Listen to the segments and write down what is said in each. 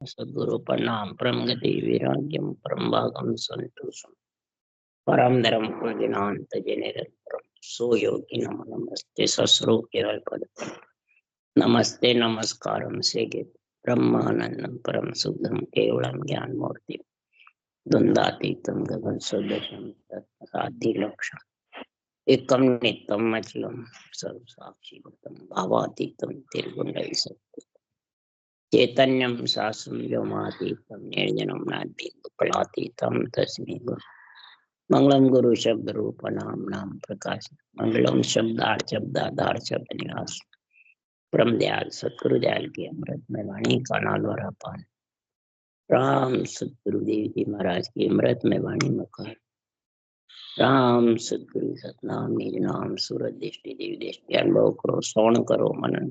सद्गुरु प्रणाम। परम गति वैराग्यम परम भागम संतोषम परम धर्म पूजनांत जनिरंतरम सो योगी नमो नमस्ते सस्रो केवल पद नमस्ते नमस्कारम सेगे ब्रह्मानंदम परम शुद्धम केवलम ज्ञान मूर्ति द्वंद्वातीतम गगन सदृशम तत्साधि लक्ष्यम एकम नित्यम अचलम सर्व साक्षी भूतम भावातीतम त्रिगुणै सत्य चैतन्यम शासम व्योमातीतम निर्जनम नाद्यपलातीतम तस्मै गुरु मंगलम गुरु शब्द रूप नाम नाम प्रकाश मंगलम शब्दार्थ शब्दाधार शब्द निवास परम दयाल सतगुरु दयाल की अमृत में वाणी का नालवरा पान राम सतगुरुदेव जी महाराज की अमृत में वाणी मुखार राम सतगुरु सतनाम निज नाम सूरत दृष्टि देवी दृष्टि अनुभव करो श्रवण करो मनन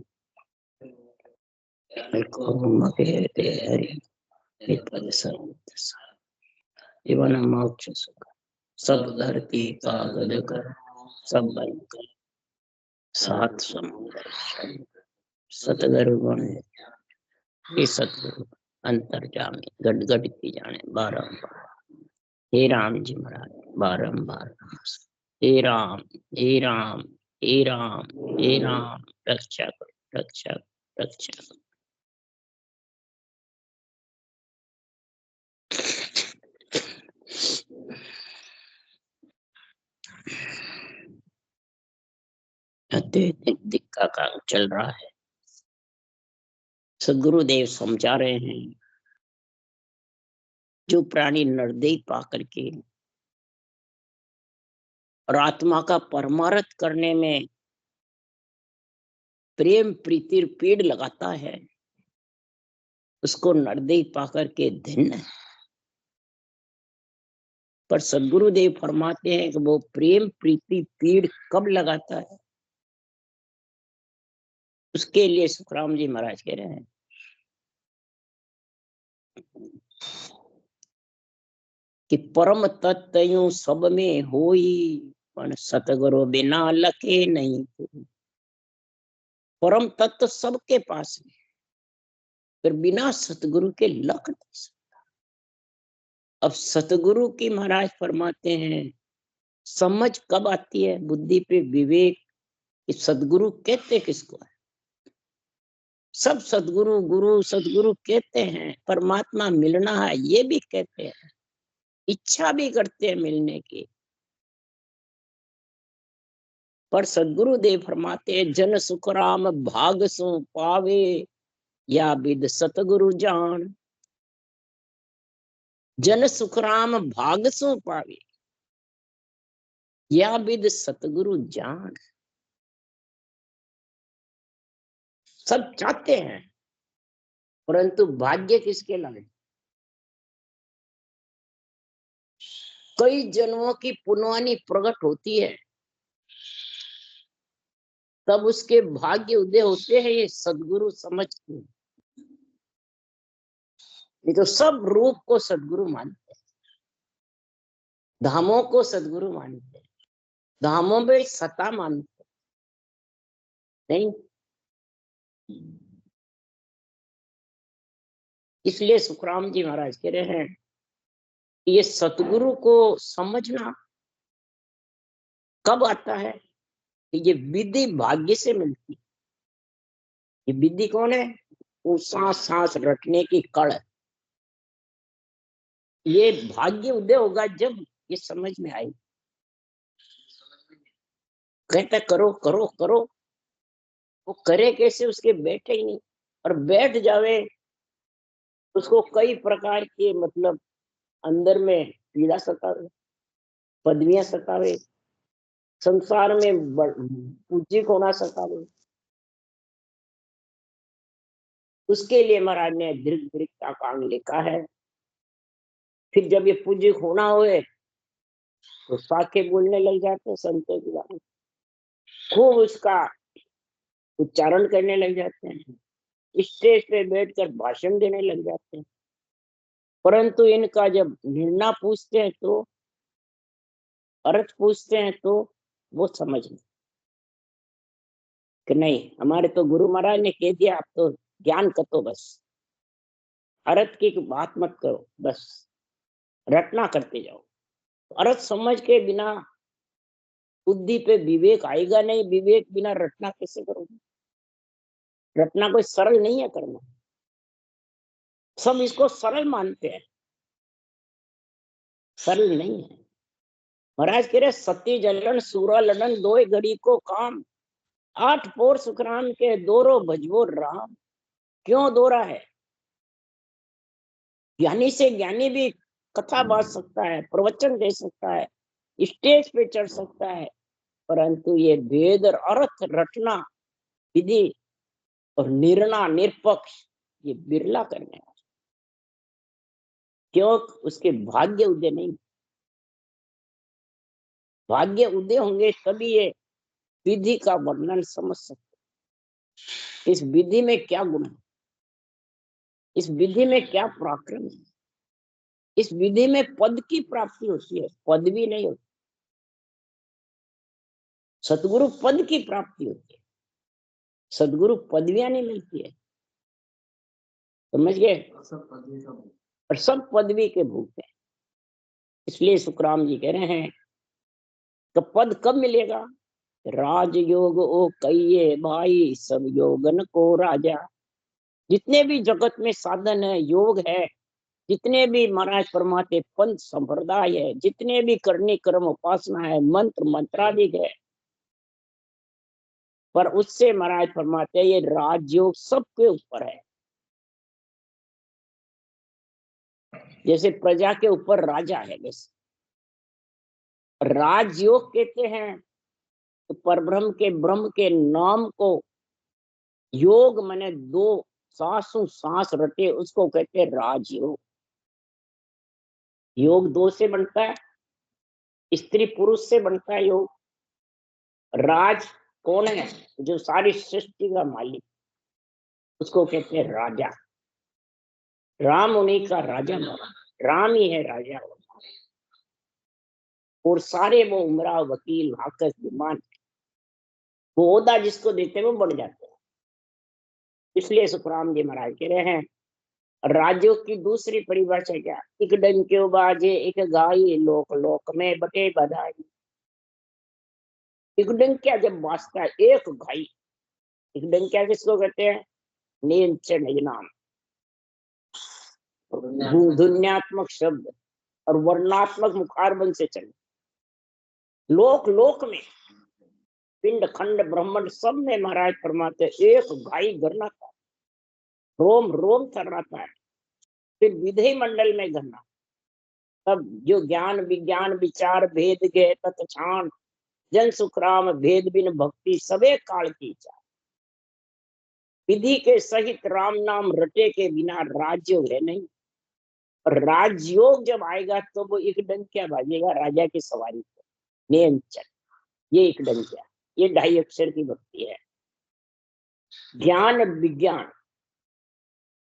जीवन मोक्ष सुख सब धरती का गद कर सब बन कर सात समुद्र सतगुरु गुण हे सतगुरु अंतर्जामी गट की जाने बारंबार हे राम जी महाराज बारंबार हे राम हे राम हे राम हे राम रक्षा करो रक्षा करो रक्षा करो। अत्यधिक का काम चल रहा है। सदगुरुदेव समझा रहे हैं जो प्राणी निर्दयी पा करके और आत्मा का परमार्थ करने में प्रेम प्रीति पेड़ लगाता है उसको निर्दयी पा करके धन्य है। पर सदगुरुदेव फरमाते हैं कि वो प्रेम प्रीति पेड़ कब लगाता है उसके लिए सुखराम जी महाराज कह रहे हैं कि परम तत्व सब में होई पर सतगुरु बिना लखे नहीं। परम तत्व सबके पास है फिर बिना सतगुरु के लख नहीं सकता। अब सतगुरु की महाराज फरमाते हैं समझ कब आती है बुद्धि पे विवेक कि सतगुरु कहते किसको है। सब सतगुरु गुरु सतगुरु कहते हैं परमात्मा मिलना है ये भी कहते हैं इच्छा भी करते हैं मिलने की। पर सदगुरु देव फरमाते जन सुख राम भाग सो पावे या विद सतगुरु जान। जन सुख राम भाग सो पावे या विद सतगुरु जान। सब चाहते हैं परंतु भाग्य किसके लगे। कई जन्मों की पुनवानी प्रकट होती है तब उसके भाग्य उदय होते हैं ये सदगुरु समझ के। ये तो सब रूप को सदगुरु मानते हैं धामों को सदगुरु मानते हैं धामों में सत्ता मानते नहीं। इसलिए सुखराम जी महाराज कह रहे हैं ये सतगुरु को समझना कब आता है कि ये विधि भाग्य से मिलती है। ये विधि कौन है वो सांस सांस रटने की कड़। ये भाग्य उदय होगा जब ये समझ में आई। कहता करो करो करो वो करे कैसे उसके बैठे ही नहीं और बैठ जावे उसको कई प्रकार के मतलब अंदर में पीड़ा सतावे पदवियां सतावे संसार में पूज्य होना सतावे। उसके लिए महाराज ने दीर्घ दीर्घ का काम लिखा है। फिर जब ये पूज्य होना हुए तो साके बोलने लग जाते हैं संतों के बारे में खूब उसका उच्चारण करने लग जाते हैं स्टेज पे बैठकर भाषण देने लग जाते हैं। परंतु इनका जब निर्णय पूछते हैं तो अर्थ पूछते हैं तो वो समझ नहीं कि नहीं हमारे तो गुरु महाराज ने कह दिया आप तो ज्ञान कतो बस अर्थ की बात मत करो, बस रटना करते जाओ। अर्थ समझ के बिना बुद्धि पे विवेक आएगा नहीं, विवेक बिना रटना कैसे करोगे? रटना कोई सरल नहीं है करना, सब इसको सरल मानते हैं, सरल नहीं है। महाराज कह रहे सती जलन सूरा ललन दो घड़ी को काम, 8 पोर सुखराम के दोरो भजवो राम। क्यों दोरा है? ज्ञानी से ज्ञानी भी कथा बांट सकता है, प्रवचन दे सकता है, स्टेज पे चढ़ सकता है, परंतु ये वेद और अर्थ रटना, विधि और निर्णय निरपक्ष, ये बिरला करने वाला। क्यों? उसके भाग्य उदय नहीं, भाग्य उदय होंगे तभी ये विधि का वर्णन समझ सकते। इस विधि में क्या गुण है, इस विधि में क्या पराक्रम है, इस विधि में पद की प्राप्ति होती है, पदवी नहीं होती। सतगुरु पद की प्राप्ति होती है, सदगुरु पदवियां नहीं मिलती है, समझ गए? और सब पदवी के भूख है। इसलिए सुखराम जी कह रहे हैं कि पद कब मिलेगा? राजयोग ओ कहिए भाई, सब योगन को राजा। जितने भी जगत में साधन है, योग है, जितने भी महाराज फरमाते पंथ संप्रदाय है, जितने भी करनी कर्म उपासना है, मंत्र मंत्राधिक है, पर उससे महाराज फरमाते ये राजयोग सबके ऊपर है। जैसे प्रजा के ऊपर राजा है, वैसे राजयोग कहते हैं तो परब्रह्म के ब्रह्म के नाम को योग माने 2 सांसों सांस रटे, उसको कहते हैं राजयोग। योग 2 से बनता है, स्त्री पुरुष से बनता है योग। राज कौन है? जो सारी सृष्टि का मालिक, उसको कहते हैं राजा। राम उन्हीं का राजा बना, राम ही है राजा। और सारे वो उमरा वकील हाकस विमान, वो ओहदा जिसको देते हैं वो बढ़ जाते हैं। इसलिए सुखराम जी महाराज कह रहे हैं राज्यों की दूसरी परिभाषा क्या? एक डंक्यो बाजे एक गाई, लोक लोक में बटे बधाई। एक डंकिया जब बाजता है, एक गाई, एक डंकिया किसको कहते हैं? नीच निजनाम, ध्वन्यात्मक शब्द और वर्णात्मक मुखारबंद से चले। लोक लोक में, पिंड खंड ब्रह्मांड सब में महाराज फरमाते एक गाई गरना था, रोम रोम थर्राता है। फिर विधि मंडल में गरना, तब जो ज्ञान विज्ञान विचार भेद गए तत्छाण, जन सुखराम भेद बिन भक्ति सबे काल की चाह। विधि के सहित राम नाम रटे के बिना राजयोग है नहीं। और राजयोग जब आएगा तो वो एक डंकिया बाजेगा राजा की सवारी को, नियंचन, ये एक डंकिया, ये 2.5 अक्षर की भक्ति है। ज्ञान विज्ञान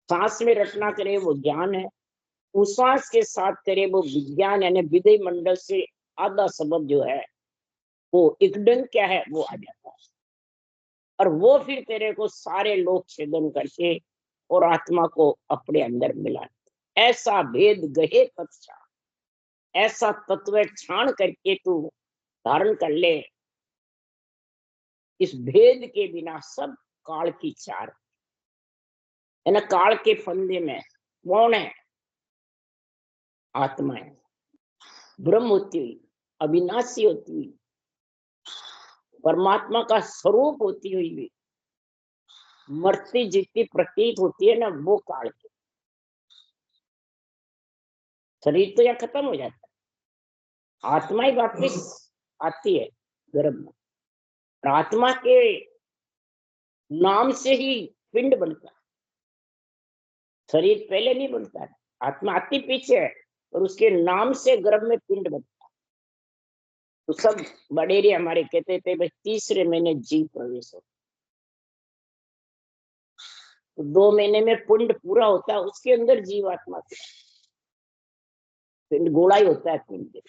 सांस में रचना करे वो ज्ञान है, उश्वास के साथ करे वो विज्ञान, यानी विधि मंडल से आधा शब्द जो है वो एक डंकिया है, वो आ जाता है। और वो फिर तेरे को सारे लोक छेदन करके और आत्मा को अपने अंदर मिला। ऐसा भेद गहे तत्छा, ऐसा तत्व छान करके तू धारण कर ले। इस भेद के बिना सब काल की चार है ना। काल के फंदे में कौन है? आत्मा है, ब्रह्म होती हुई, अविनाशी होती हुई, परमात्मा का स्वरूप होती हुई भी मरती जितनी प्रतीत होती है ना, वो काल की। शरीर तो यहाँ खत्म हो जाता है, आत्मा ही वापिस आती है गर्भ में। आत्मा के नाम से ही पिंड बनता है, शरीर पहले नहीं बनता है, आत्मा आती पीछे है, और उसके नाम से गर्भ में पिंड बनता है। तो सब बड़ेरे हमारे कहते थे भाई 3रे महीने जीव प्रवेश हो, तो 2 महीने में पिंड पूरा होता है, उसके अंदर जीव आत्मा पिंड गोला ही होता है पिंड।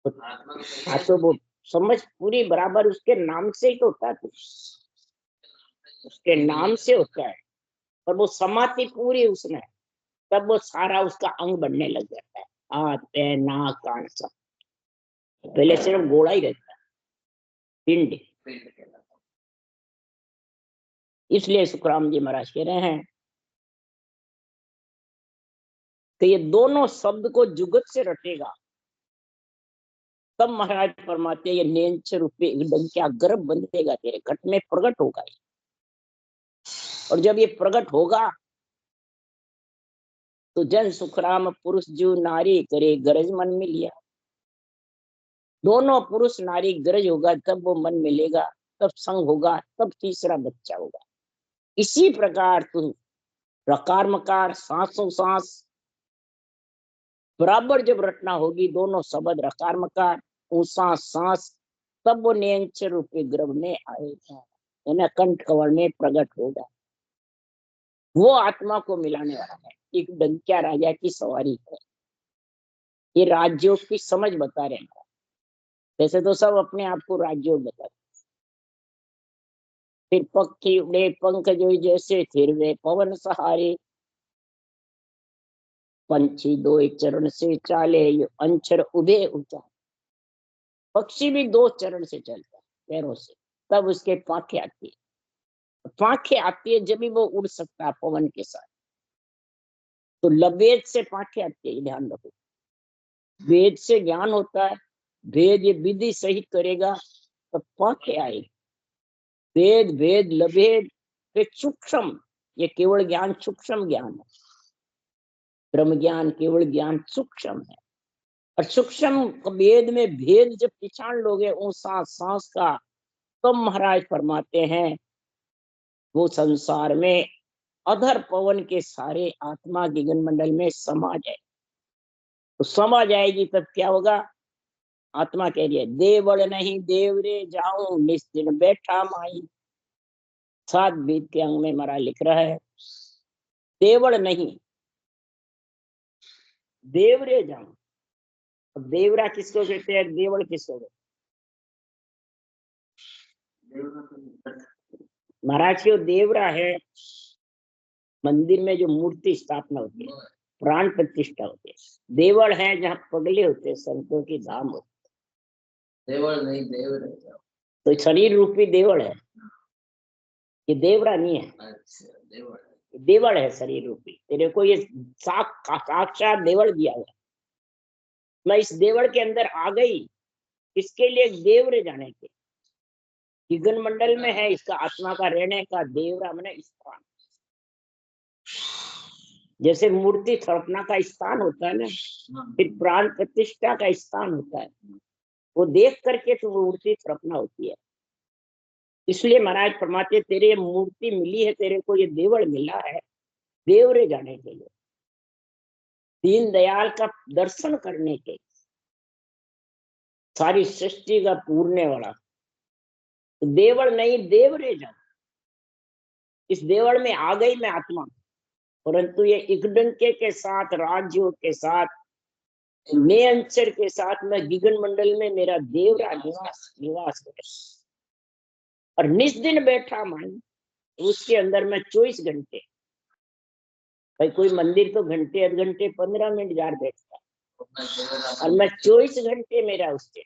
हाँ तो वो समझ पूरी बराबर उसके नाम से ही तो होता है, उसके नाम से होता है। और वो समाधि पूरी उसमें, तब वो सारा उसका अंग बनने लग जाता है, हाथ पैर नाक कान सब। पहले सिर्फ गोड़ा ही रहता है, पिंड। इसलिए सुखराम जी महाराज कह रहे हैं कि ये दोनों शब्द को जुगत से रटेगा, तब महाराज फरमाते ये नेंच रूपे क्या गर्भ बंधेगा, तेरे घट में प्रकट होगा। और जब ये प्रकट होगा तो जन सुखराम पुरुष जीव नारी करे गरज मन में लिया। दोनों पुरुष नारी गरज होगा, तब वो मन मिलेगा, तब संग होगा, तब तीसरा बच्चा होगा। इसी प्रकार तुम रकार मकार सांसों सांस बराबर जब रटना होगी, दोनों शब्द रकार मकार ऊंसा सांस, तब वो नियंच रूपी गर्भ में आएगा, यानी कंठ कवल में प्रकट होगा। वो आत्मा को मिलाने वाला है। एक डंकिया राजा की सवारी है। ये राज्यों की समझ बता रहे हैं। वैसे तो सब अपने आप को राज्यों बता रहे, फिर पक्षी उड़े पंख जो जैसे फिर वे पवन सहारे, पंछी दो चरण से चाले अंचर उबे ऊंचा। पक्षी भी दो चरण से चलता है, पैरों से, तब उसके पाखे आती है। पाखे आती है जब भी वो उड़ सकता है पवन के साथ। तो लबेद से पाखे आती है, ध्यान रखो। वेद से ज्ञान होता है, वेद ये विधि सहित करेगा तो पाखे आएगी। वेद भेद लभेद फिर सूक्ष्म, ये केवल ज्ञान सूक्ष्म ज्ञान है। ब्रह्म ज्ञान केवल ज्ञान सूक्ष्म है। और सूक्ष्म वेद में भेद जब पहचान लोगे उस सांस का, तब महाराज फरमाते हैं वो संसार में अधर पवन के सारे आत्मा गगन मंडल में समा जाए। तो समा जाएगी तब क्या होगा? आत्मा कह रही है देवल नहीं देवरे जाऊं निश्चिन बैठा माई। 7 बीत के अंग में महाराज लिख रहा है देवल नहीं देवरे जाऊं। देवरा किसको कहते हैं? देवल किसको कहते हैं? महाराज जो देवरा है, मंदिर में जो मूर्ति स्थापना होती है, प्राण प्रतिष्ठा होती है। देवल है जहाँ पगले होते हैं, संतों की धाम होती है। देवल नहीं देवल है, तो शरीर रूपी देवल है, ये देवरा नहीं है। अच्छा, देवल है शरीर रूपी। तेरे को ये साक्षात देवल दिया हुआ। मैं इस देवल के अंदर आ गई, इसके लिए देवरे जाने के गगन मंडल में है इसका आत्मा का रहने का। देवरा मैंने स्थान, जैसे मूर्ति स्थापना का स्थान होता है ना, फिर प्राण प्रतिष्ठा का स्थान होता है। वो देख करके तो मूर्ति स्थापना होती है। इसलिए महाराज फरमाते तेरे मूर्ति मिली है, तेरे को ये देवल मिला है देवरे जाने के लिए, दीन दयाल का दर्शन करने के, सारी सृष्टि का पूरने वाला। तो देवल नहीं देवरे जा। इस देवल में आ गई मैं आत्मा, परंतु ये इकडंके के साथ, राज्यों के साथ, नियंचर के साथ मैं गगन मंडल में मेरा देवरा निवास है। और निस दिन बैठा मान, उसके अंदर मैं 24 घंटे, भाई कोई मंदिर तो घंटे आध घंटे 15 मिनट जार बैठता है, और मैं 24 घंटे मेरा उसके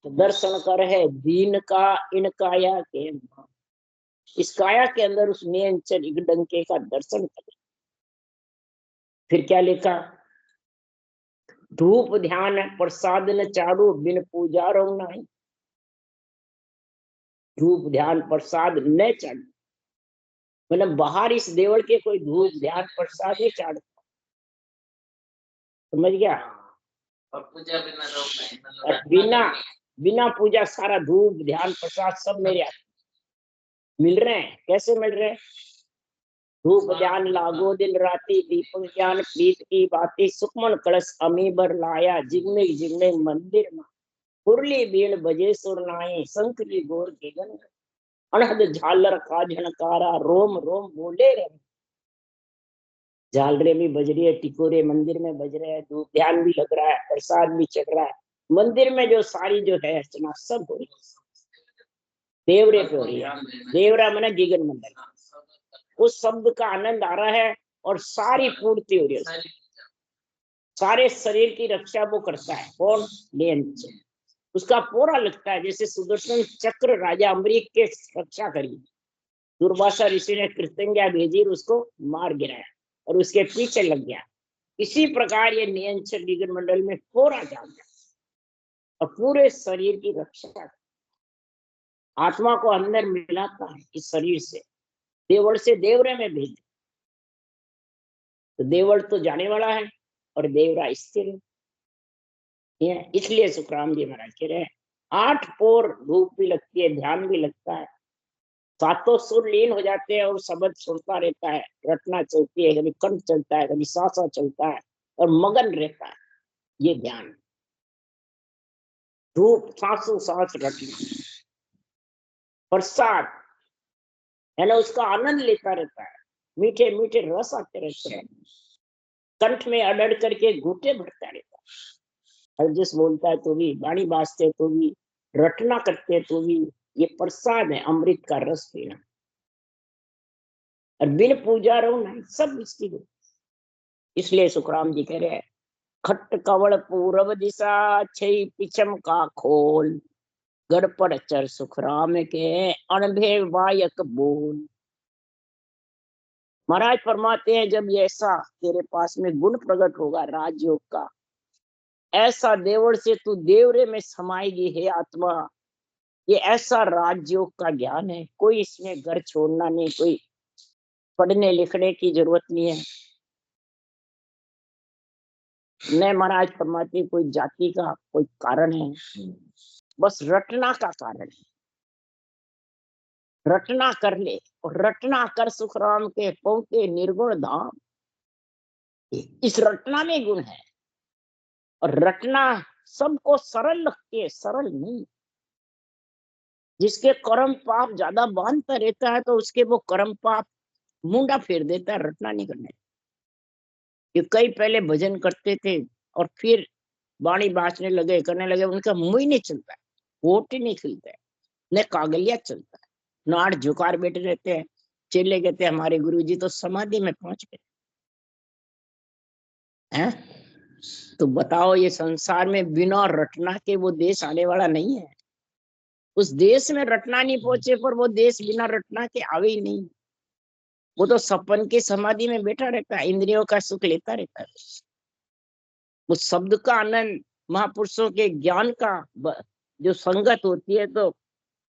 तो दर्शन कर है दीन का इन काया के। इस काया के अंदर उस नियंचर इकडंके का दर्शन करे। फिर क्या लिखा? धूप ध्यान प्रसाद न चारू बिन पूजा रहो नहीं। धूप ध्यान प्रसाद न चढ़, मतलब बाहर इस देवल के कोई धूप ध्यान प्रसाद नहीं चढ़ता, समझ गया? और पूजा बिना रहो नहीं, बिना बिना पूजा सारा धूप ध्यान प्रसाद सब मेरे मिल रहे हैं। कैसे मिल रहे हैं? धूप ध्यान लागो दिन राती दीपक ज्ञान प्रीत की बाती सुखमन कलश अमीबर लाया जिगमिग जिगमिग मंदिर में मुरली बीण बजे सुरनाई शंकरी गोर के गन अनहद झालर का झनकारा रोम रोम बोले रहे। झालरे भी बज रही है, टिकोरे मंदिर में बज रहे हैं, धूप ध्यान भी लग रहा है, प्रसाद भी चढ़ रहा है। मंदिर में जो सारी जो है अर्चना सब हो रही है, देवरे पे हो रही है। देवरा मना गगन मंडल। उस शब्द का आनंद आ रहा है और सारी पूर्ति हो रही है, सारे शरीर की रक्षा वो करता है। कौन? नियंत्रण। उसका पूरा लगता है जैसे सुदर्शन चक्र राजा अम्बरीश के रक्षा करी, दुर्वासा ऋषि ने कृतज्ञता भेजी, उसको मार गिराया और उसके पीछे लग गया। इसी प्रकार ये नियंत्रण निगम मंडल में पूरा जाता है और पूरे शरीर की रक्षा, आत्मा को अंदर मिलाता है इस शरीर से, देवल से देवरे में भेज। तो देवल तो जाने वाला है और देवरा स्थिर है। इसलिए सुखराम जी महाराज कह रहे हैं 8 पोर धूप भी लगती है, ध्यान भी लगता है, सातों सुर लीन हो जाते हैं और शब्द सुनता रहता है, रटना चलती है, कभी कंठ चलता है, कभी सांसा चलता है और मगन रहता है। ये ध्यान, धूप सांसों सांस रटना, प्रसाद है ना, उसका आनंद लेता रहता है, मीठे मीठे रस आते रहते हैं, कंठ में अड़ड़ करके घूटे भरता रहता है, हरजिस बोलता है तो भी, वाणी बाजते तो भी, रटना करते तो भी, ये प्रसाद है, अमृत का रस पीना। और बिन पूजा रहो ना, सब इसकी। इसलिए सुखराम जी कह रहे हैं खट कवड़ पूर्व दिशा छई पिछम का खोल, गड़पड़ चर सुखराम के अणभे वायक बोल। महाराज फरमाते हैं जब ये ऐसा तेरे पास में गुण प्रकट होगा राजयोग का, ऐसा देवड़ से तू देवरे में समाएगी हे आत्मा। ये ऐसा राजयोग का ज्ञान है, कोई इसमें घर छोड़ना नहीं, कोई पढ़ने लिखने की जरूरत नहीं है। न महाराज फरमाते कोई जाति का कोई कारण है, बस रटना का कारण है। रटना कर ले और रटना कर सुखराम के पहुंचे निर्गुण धाम। इस रटना में गुण है और रटना सबको सरल लगती है, सरल नहीं। जिसके कर्म पाप ज्यादा बांधता रहता है तो उसके वो कर्म पाप मुंडा फेर देता है, रटना नहीं करने। ये कई पहले भजन करते थे और फिर बाणी बाँचने लगे, करने लगे, उनका मुंह ही नहीं चलता है, होठ ही नहीं खिलता है, न कागलिया चलता है, नाड़ झुकार बैठे रहते हैं। चेले कहते हैं हमारे गुरुजी तो समाधि में पहुंच गए हैं। तो बताओ ये संसार में बिना रटना के वो देश आने वाला नहीं है। उस देश में रटना नहीं पहुंचे पर वो देश बिना रटना के आवे ही नहीं। वो तो सपन की समाधि में बैठा रहता है, इंद्रियों का सुख लेता रहता है। उस शब्द का आनंद, महापुरुषों के ज्ञान का जो संगत होती है तो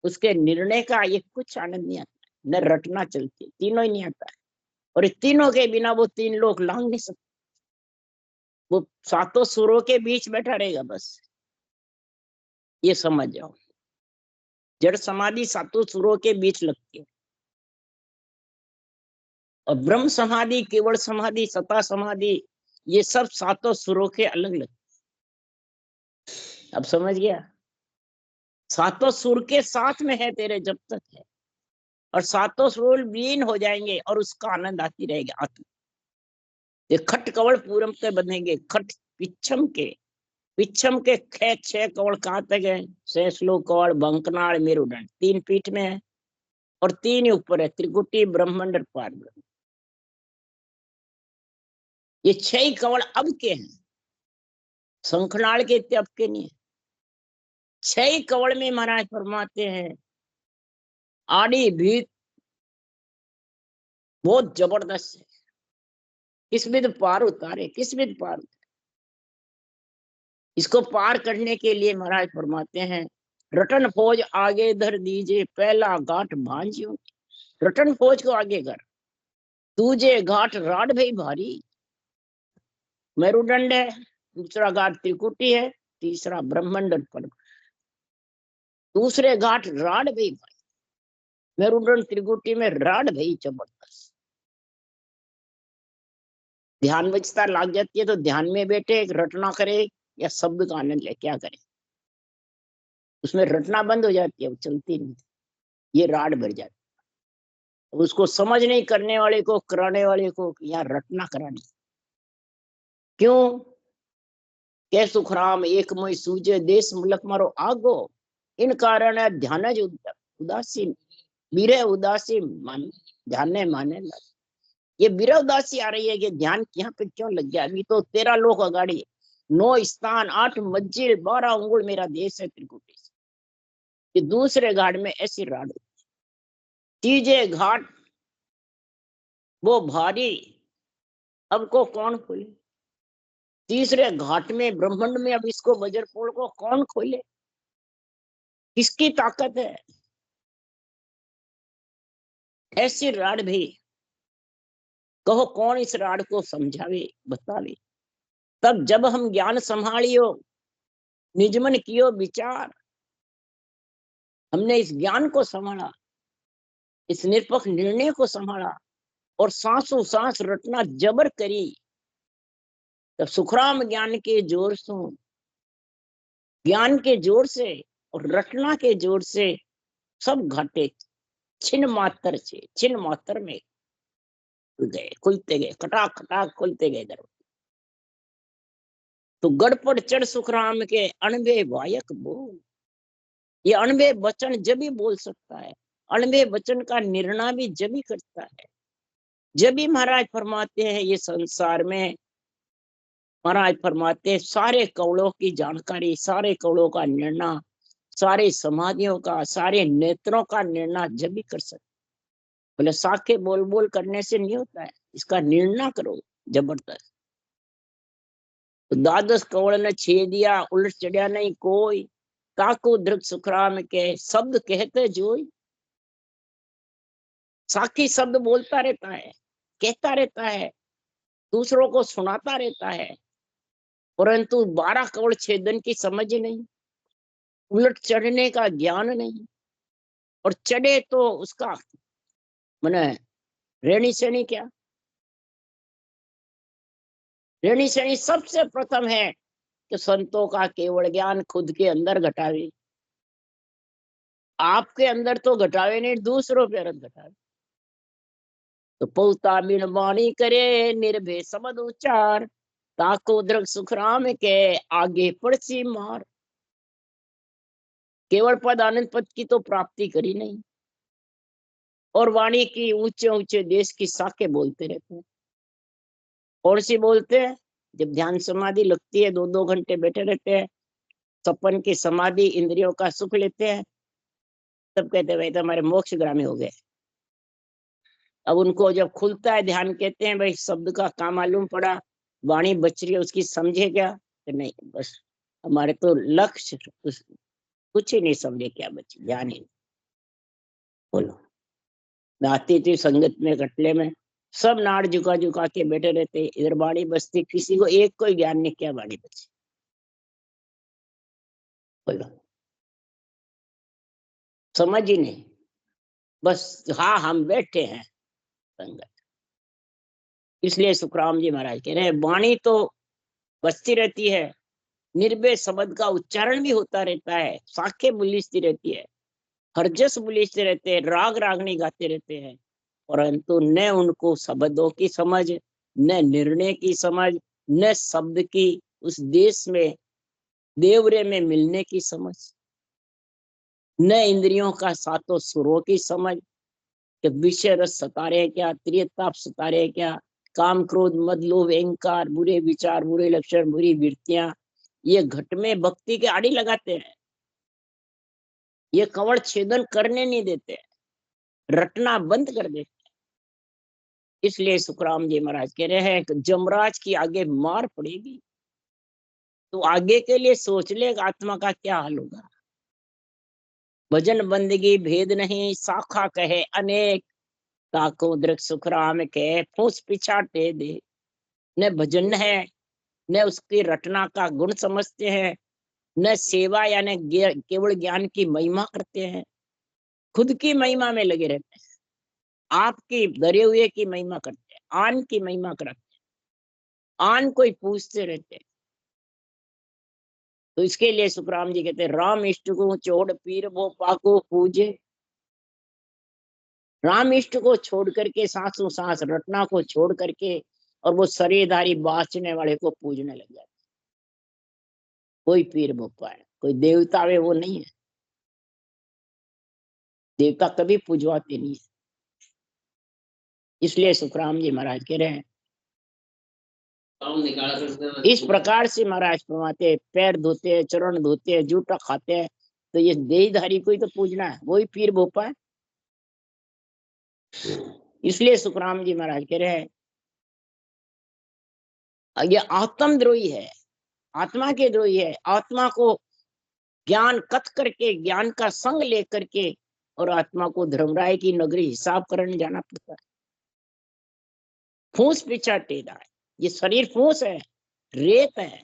उसके निर्णय का ये कुछ आनंद नहीं आता, न रटना चलती, तीनों ही नहीं आता है। और तीनों के बिना वो 3 लोग लांग नहीं सकते। वो सातों सुरों के बीच बैठा रहेगा बस, ये समझ जाओ। जड़ समाधि सातों सुरों के बीच लगती है और ब्रह्म समाधि, केवल समाधि, सता समाधि, ये सब सातों सुरों के अलग लगते। अब समझ गया? सातों सुर के साथ में है तेरे जब तक है, और सातों सुर लीन हो जाएंगे और उसका आनंद आती रहेगी आत्मा। ये खट कवड़ पूरम के बनेंगे, खट पिछम के 6 कवड़ कहाँ तक है? शेषलो कवड़, बंकनाड़, मेरुदंड, 3 पीठ में है और 3 ही ऊपर है, त्रिकुटी, ब्रह्मांड और पार ब्रह्म। ये 6 कवड़ अब के हैं, शंखनाड़ के इतने अब के नहीं है। 6 कवड़ में महाराज फरमाते हैं आड़ी भीत बहुत जबरदस्त है, किस्मत पार उतारे, किस्मत पार। इसको पार करने के लिए महाराज फरमाते हैं रटन फौज आगे धर दीजिए, पहला घाट भांजियो। रटन फौज को आगे कर, दूजे घाट राड भाई भारी, मेरुदंड है, दूसरा घाट त्रिकुटी है, तीसरा ब्रह्मांड पर। दूसरे घाट राड भाई भारी, मेरुदंड त्रिकुटी में राड भाई जबरदस्त। ध्यान बचता लाग जाती है तो ध्यान में बैठे रटना करे या शब्द का आनंद ले, क्या करे? उसमें रटना बंद हो जाती है, वो चलती नहीं, ये राड भर जाती है। उसको समझ नहीं करने वाले को, कराने वाले को यहाँ रटना करानी। क्यों? के सुखराम एक मोई सूझे, देश मुलक मारो आगो, इन कारण ध्यान उदासीन, बीरे उदासीन मन। ध्यान माने लग। ये विरोधासी आ रही है कि ध्यान यहाँ पे क्यों लग गया। अभी तो 13 लोग अगाड़ी, 9 स्थान, 8 मंजिल, 12 अंगुल मेरा देश है त्रिकुटी से। ये दूसरे घाट में ऐसी राड, तीजे घाट वो भारी, अब को कौन खोले। तीसरे घाट में ब्रह्मांड में अब इसको वज्रपोल को कौन खोले, किसकी ताकत है। ऐसी राड भी कहो कौन इस राड को समझावे बतावे। तब जब हम ज्ञान संभालियो, निजमन कियो विचार, हमने इस ज्ञान को संभाला, इस निरपक्ष निर्णय को संभाला और सांसों सांस रटना जबर करी। तब सुखराम ज्ञान के जोर से, ज्ञान के जोर से और रटना के जोर से सब घाटे छिन्न मात्र से छिन्न मात्र में गए, खुलते गए, खटाक खटाक खुलते गए दरवाजे। तो गड़पड़ चढ़ सुखराम के अणबे वायक बोल। ये अणबे वचन जब भी बोल सकता है, अणबे वचन का निर्णय भी जब भी करता है। जब भी महाराज फरमाते हैं ये संसार में, महाराज फरमाते सारे कौड़ों की जानकारी, सारे कौड़ों का निर्णय, सारे समाधियों का, सारे नेत्रों का निर्णय जब भी कर सकते। बोले साखे बोल बोल करने से नहीं होता है, इसका निर्णय करो जबरदस्त। तो द्वादश कौड़ ने छे दिया, उलट चढ़िया नहीं कोई, काकू दृक सुखराम के शब्द कहते जोई। साखी शब्द बोलता रहता है, कहता रहता है, दूसरों को सुनाता रहता है, परंतु 12 कौड़ छेदन की समझ नहीं, उलट चढ़ने का ज्ञान नहीं। और चढ़े तो उसका मने रेणी श्रेणी क्या, रेणी श्रेणी सबसे प्रथम है कि संतों का केवल ज्ञान खुद के अंदर घटावे। आपके अंदर तो घटावे नहीं, दूसरों पे रत घटावे। तो पौता बिन वाणी करे निर्भय शब्द उच्चार, ताको दृग सुखराम के आगे पड़सी मार। केवल पद आनंद पद की तो प्राप्ति करी नहीं, और वाणी की ऊंचे ऊंचे देश की साखे बोलते रहते हैं। और सी बोलते हैं जब ध्यान समाधि लगती है, 2-2 घंटे बैठे रहते हैं, सपन की समाधि, इंद्रियों का सुख लेते हैं, तब कहते हैं भाई तो हमारे मोक्षगामी हो गए। अब उनको जब खुलता है ध्यान, कहते हैं भाई शब्द का काम मालूम पड़ा, वाणी बच रही है उसकी समझे क्या, तो नहीं बस हमारे तो लक्ष्य कुछ ही नहीं समझे, क्या बचे ज्ञान ही। बोलो नाती थी संगत में कटले में, सब नाड़ झुका झुका के बैठे रहते, इधर बाड़ी बचती, किसी को एक कोई ज्ञान नहीं, क्या बाड़ी बची। बोलो समझ ही नहीं, बस हाँ हम बैठे हैं संगत। इसलिए सुखराम जी महाराज कह रहे हैं वाणी तो बचती रहती है, निर्भय शब्द का उच्चारण भी होता रहता है, साखे बुलिसती रहती है, हरजस बुलिसते रहते हैं, राग रागनी गाते रहते हैं, परंतु न उनको शब्दों की समझ, न निर्णय की समझ, न शब्द की उस देश में देवरे में मिलने की समझ, न इंद्रियों का सातों सुरों की समझ कि विषय रस सता रहे क्या, त्रियताप सता रहे क्या, काम क्रोध मद लोभ अहंकार, बुरे विचार, बुरे लक्षण, बुरी वृत्तियां, ये घट में भक्ति के आड़ी लगाते हैं, ये कवड़ छेदन करने नहीं देते, रटना बंद कर देते। इसलिए सुखराम जी महाराज कह रहे हैं कि जमराज की आगे मार पड़ेगी तो आगे के लिए सोच ले आत्मा का क्या हाल होगा। भजन बंदगी भेद नहीं, शाखा कहे अनेक, ताको दृक सुखराम के फूस पिछाटे दे। न भजन है, न उसकी रटना का गुण समझते हैं, न सेवा यानी केवल ज्ञान की महिमा करते हैं, खुद की महिमा में लगे रहते हैं, आपकी डरे हुए की महिमा करते हैं, आन की महिमा करते हैं, आन कोई पूछते रहते हैं। तो इसके लिए सुखराम जी कहते हैं राम इष्ट को चोड़ पीर वो पाको पूजे। राम इष्ट को छोड़ करके, सांसों सांस रटना को छोड़ करके, और वो शरीरधारी बाचने वाले को पूजने लग जाते। कोई पीर भोपा है, कोई देवता है वो नहीं है, देवता कभी पूजवाते नहीं है। इसलिए सुखराम जी महाराज कह रहे हैं, इस प्रकार से महाराज फरमाते, पैर धोते, चरण धोते, जूठा खाते हैं, तो ये देहधारी को ही तो पूजना है, वही पीर भोपा है। इसलिए सुखराम जी महाराज कह रहे हैं, ये आत्मद्रोही है, आत्मा के द्रोही है। आत्मा को ज्ञान कथ करके, ज्ञान का संग लेकर के, और आत्मा को धर्मराय की नगरी हिसाब करने जाना पड़ता है। फूस पिछाड़ेगा, ये शरीर फूस है, रेत है,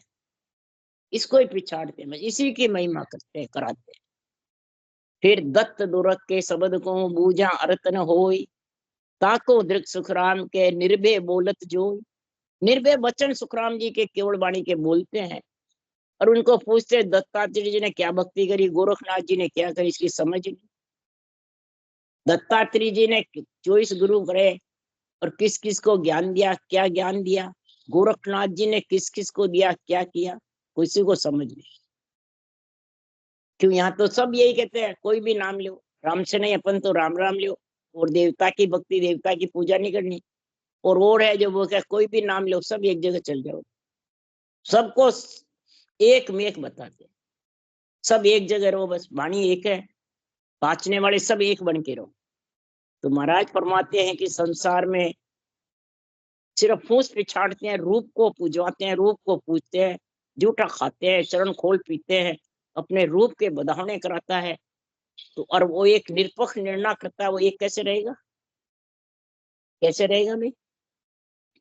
इसको ही पिछाड़ते हैं, इसी की महिमा करते कराते हैं। फिर दत्त दुरक के शब्द को बूझा अर्थ न होई, ताको दृक सुखराम के निर्भय बोलत जो। निर्भय वचन सुखराम जी के केवल वाणी के बोलते हैं, और उनको पूछते दत्तात्रेय जी ने क्या भक्ति करी, गोरखनाथ जी ने क्या करी, इसकी समझ नहीं। दत्तात्रेय जी ने 24 गुरु करे और किस किस को ज्ञान दिया, क्या ज्ञान दिया। गोरखनाथ जी ने किस किस को दिया, क्या किया, किसी को समझ नहीं। क्यों, यहाँ तो सब यही कहते हैं, कोई भी नाम लो, राम से नहीं, अपन तो राम राम लो, और देवता की भक्ति, देवता की पूजा नहीं करनी। और है जो वो क्या, कोई भी नाम लो, सब एक जगह चल जाओ, सबको एक में एक बताते, सब एक जगह रहो, बस वाणी एक है, बाँचने वाले सब एक बन के रहो। तो महाराज फरमाते हैं कि संसार में सिर्फ फूस पिछाड़ते हैं, रूप को पूजवाते हैं, रूप को पूजते हैं, जूठा खाते हैं, चरण खोल पीते हैं, अपने रूप के बधावने कराता है। तो और वो एक निरपक्ष निर्णय करता है, वो एक कैसे रहेगा, कैसे रहेगा भाई?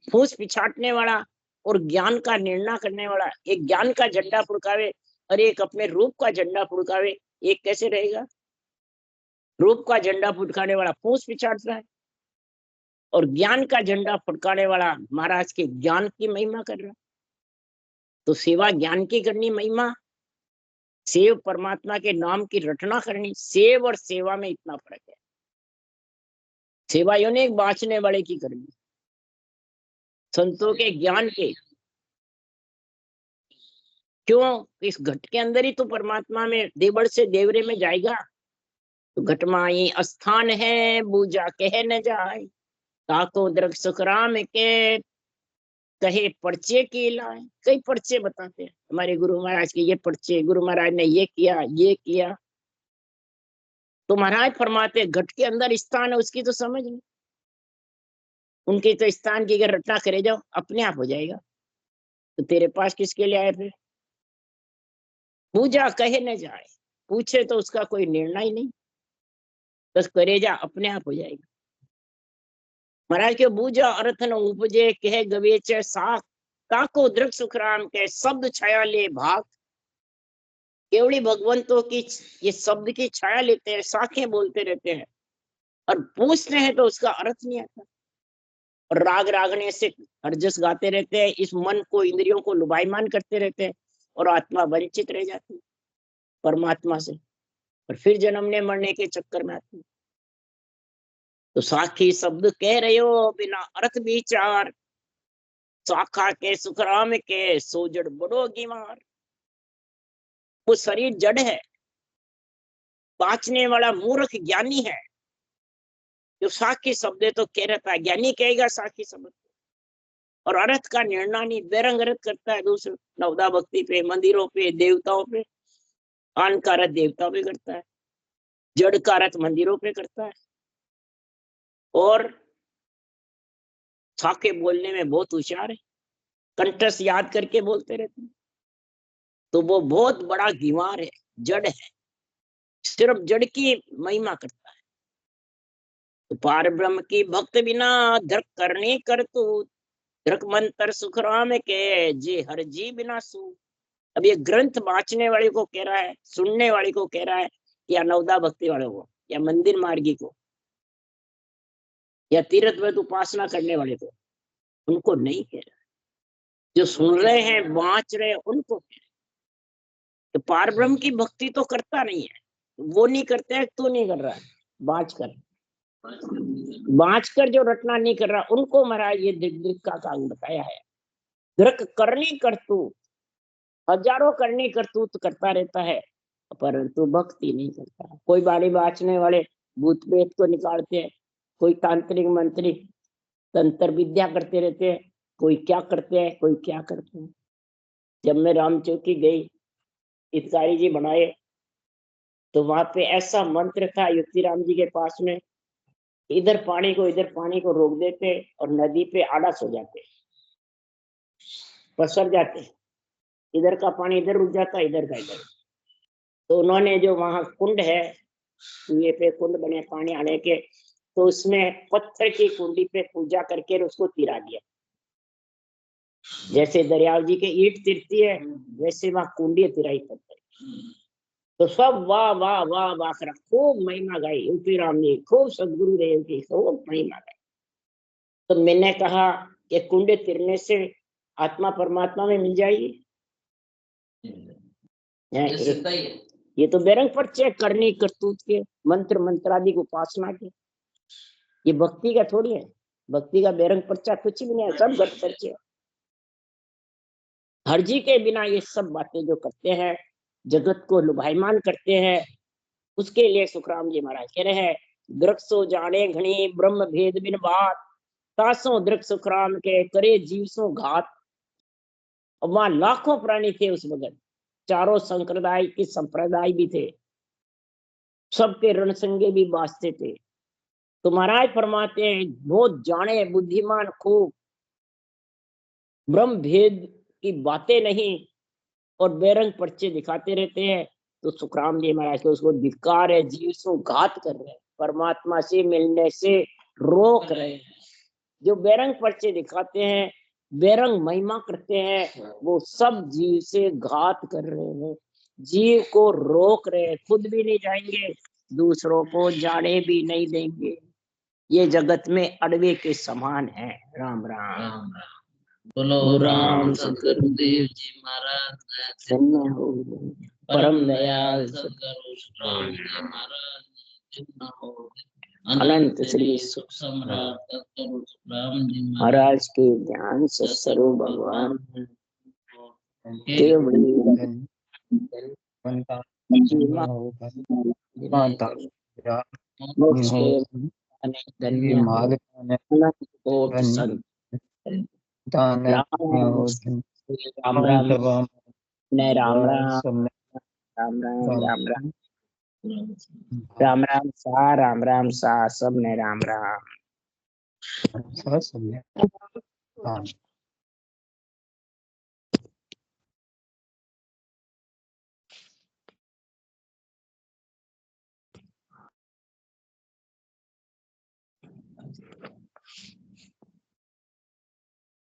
फूस पिछाड़ने वाला और ज्ञान का निर्णय करने वाला, एक ज्ञान का झंडा फुड़कावे और एक अपने रूप का झंडा फुड़कावे, एक कैसे रहेगा? रूप का झंडा फुड़काने वाला फूस पिछाड़ता है, और ज्ञान का झंडा फुड़काने वाला महाराज के ज्ञान की महिमा कर रहा। तो सेवा ज्ञान की करनी, महिमा सेव परमात्मा के नाम की रटना करनी। सेव और सेवा में इतना फर्क है। सेवा योने एक बाँचने वाले की करनी, संतों के ज्ञान के। क्यों, इस घट के अंदर ही तो परमात्मा में देवड़ से देवरे में जाएगा। तो घट माई स्थान है, बूझा कह न जाए, ताको दृक सुखराम के कहे पर्चे के लाए। कई पर्चे बताते हैं हमारे गुरु महाराज के, ये पर्चे, गुरु महाराज ने ये किया, ये किया। तो महाराज फरमाते घट के अंदर स्थान है, उसकी तो समझ नहीं। उनके तो स्थान की अगर रटना करे जाओ, अपने आप हो जाएगा। तो तेरे पास किसके लिए आए फिर? पूजा कहे न जाए, पूछे तो उसका कोई निर्णय ही नहीं, बस करे जा, अपने आप हो जाएगा। महाराज के बूझा अर्थ न उपजे, कह गवेच साख, काको दृक सुखराम के शब्द छाया ले भाग। केवली भगवंतों की ये शब्द की छाया लेते हैं, साखें बोलते रहते हैं, और पूछते हैं तो उसका अर्थ नहीं आता। और राग रागने से हरजस गाते रहते हैं, इस मन को, इंद्रियों को लुभायमान करते रहते हैं, और आत्मा वंचित रह जाती है परमात्मा से, और फिर जन्मने मरने के चक्कर में आती है। तो साखी शब्द कह रहे हो बिना अर्थ विचार, शाखा के सुखराम के सोजड़ बड़ो गिमार। वो शरीर जड़ है, बाँचने वाला मूर्ख ज्ञानी है। जो साखी शब्द है तो कह रहता है, ज्ञानी कहेगा साखी शब्द, और अर्थ का निर्णय नहीं, बेरंग अर्थ करता है दूसरे नवदा भक्ति पे, मंदिरों पे, देवताओं पे। आन का अर्थ देवताओं पे करता है, जड़ का अर्थ मंदिरों पे करता है, और साखे बोलने में बहुत होशियार है, कंठस्थ याद करके बोलते रहते हैं। तो वो बहुत बड़ा गीवार है, जड़ है, सिर्फ जड़ की महिमा करता है। तो पार ब्रह्म की भक्त बिना धर्क करनी कर तू, धर्क मंत्र सुखराम के जे हर जी बिना सू। अब ये ग्रंथ बाँचने वाले को कह रहा है, सुनने वाले को कह रहा है, या नवदा भक्ति वाले को, या मंदिर मार्गी को, या तीर्थ व्रत उपासना करने वाले को, उनको नहीं कह रहा। जो सुन रहे हैं, बाँच रहे हैं, उनको कह रहे। तो पार ब्रह्म की भक्ति तो करता नहीं है, वो नहीं करते हैं, तो नहीं कर रहा है। बाँच कर, बाँच कर जो रटना नहीं कर रहा, उनको महाराज ये दिग् का काम बताया है। धृक करनी करतू, हजारों करनी करतूत करता रहता है, परंतु भक्ति नहीं करता। कोई बाड़ी बाँचने वाले भूत प्रेत को निकालते हैं, कोई तांत्रिक मंत्री तंत्र विद्या करते रहते हैं, कोई क्या करते हैं, कोई क्या करते हैं। जब मैं रामचौकी गई, हितकारी जी बनाए, तो वहां पे ऐसा मंत्र था युक्तिराम जी के पास में, इधर पानी को रोक देते और नदी पे आड़स हो जाते, पसर जाते, इधर का पानी इधर रुक जाता, इधर का इधर। तो उन्होंने जो वहां कुंड है, कुएं पे कुंड बने पानी आने के, तो उसमें पत्थर की कुंडी पे पूजा करके उसको तिरा दिया। जैसे दरियाव जी के ईंट तिरती है, वैसे वहां कुंडी तिराई पत्थर। तो सब वाह वाह वाह वाह करा, खूब महिमा गाई यूपी राम ने, खूब सदगुरु देव की खूब महिमा गाई। तो मैंने कहा ये कुंडे तिरने से आत्मा परमात्मा में मिल जाएगी। ये तो बेरंग पर्चे करनी करतूत के, मंत्र मंत्रादि उपासना के, ये भक्ति का थोड़ी है। भक्ति का बेरंग पर्चा कुछ भी नहीं है, सब गट पर्चे। हरजी के बिना ये सब बातें जो करते हैं, जगत को लुभायमान करते हैं, उसके लिए सुखराम जी महाराज कह रहे हैं, दृक्सो जाने घनी ब्रह्म भेद बिन बात, तासो दृक्ष सुखराम के करे जीव सो घात। और वहां लाखों प्राणी थे उस वक्त, चारों संप्रदाय के संप्रदाय भी थे, सबके रणसंगे भी बाजते थे। तो महाराज फरमाते हैं, बहुत जाने बुद्धिमान खूब, ब्रह्म भेद की बातें नहीं और बेरंग पर्चे दिखाते रहते हैं। तो सुखराम जी महाराज को उसको धिक्कार है, जीव से घात कर रहे हैं, परमात्मा से मिलने से रोक रहे हैं। जो बेरंग पर्चे दिखाते हैं, बेरंग महिमा करते हैं, वो सब जीव से घात कर रहे हैं, जीव को रोक रहे हैं, खुद भी नहीं जाएंगे, दूसरों को जाने भी नहीं देंगे। ये जगत में अड़वे के समान है। राम राम। बोलो राम सतगुरुदेव जी महाराज धन्य हो, परम दयाल सतगुरु राम जी महाराज धन्य हो, अनंत श्री सुख सम्राट सतगुरु राम जी महाराज के ज्ञान से सर्व भगवान राम राम राम राम राम राम राम राम राम सा, राम राम सा, सब ने राम राम।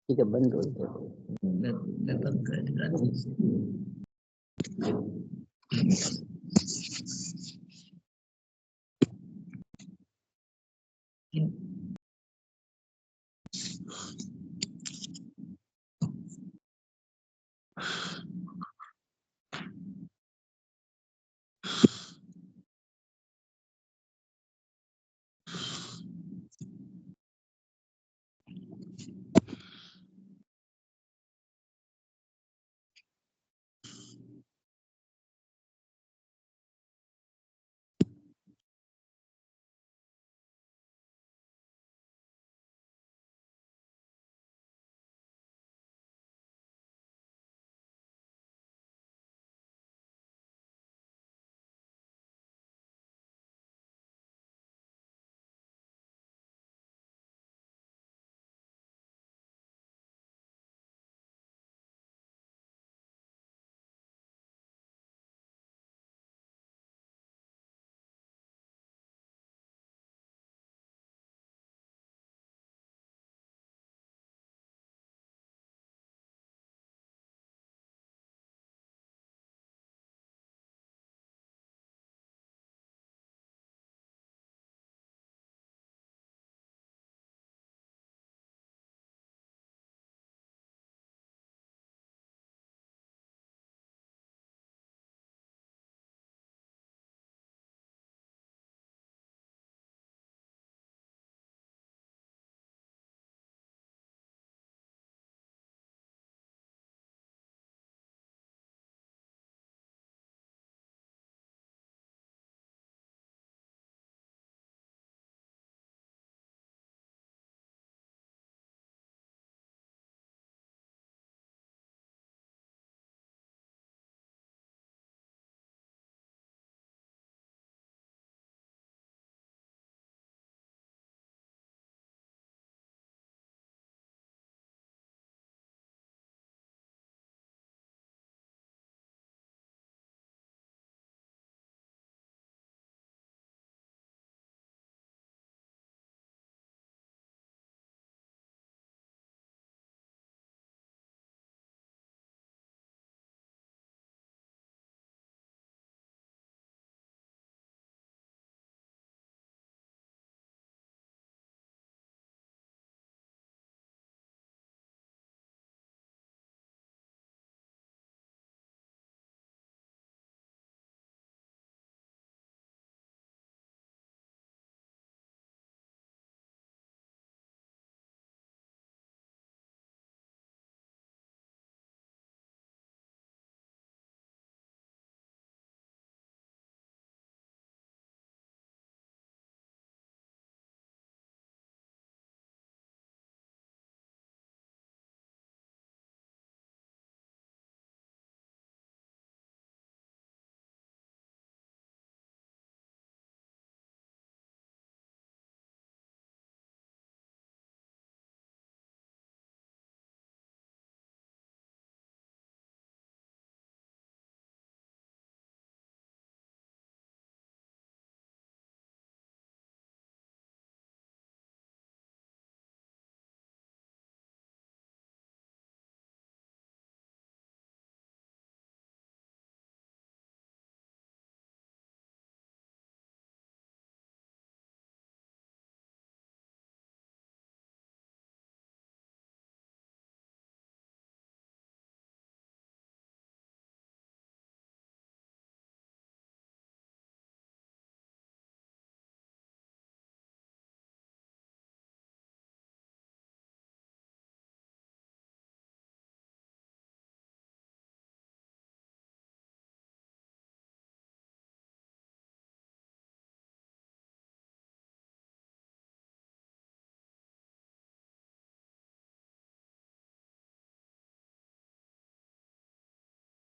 ठीक है, बंद हो गया।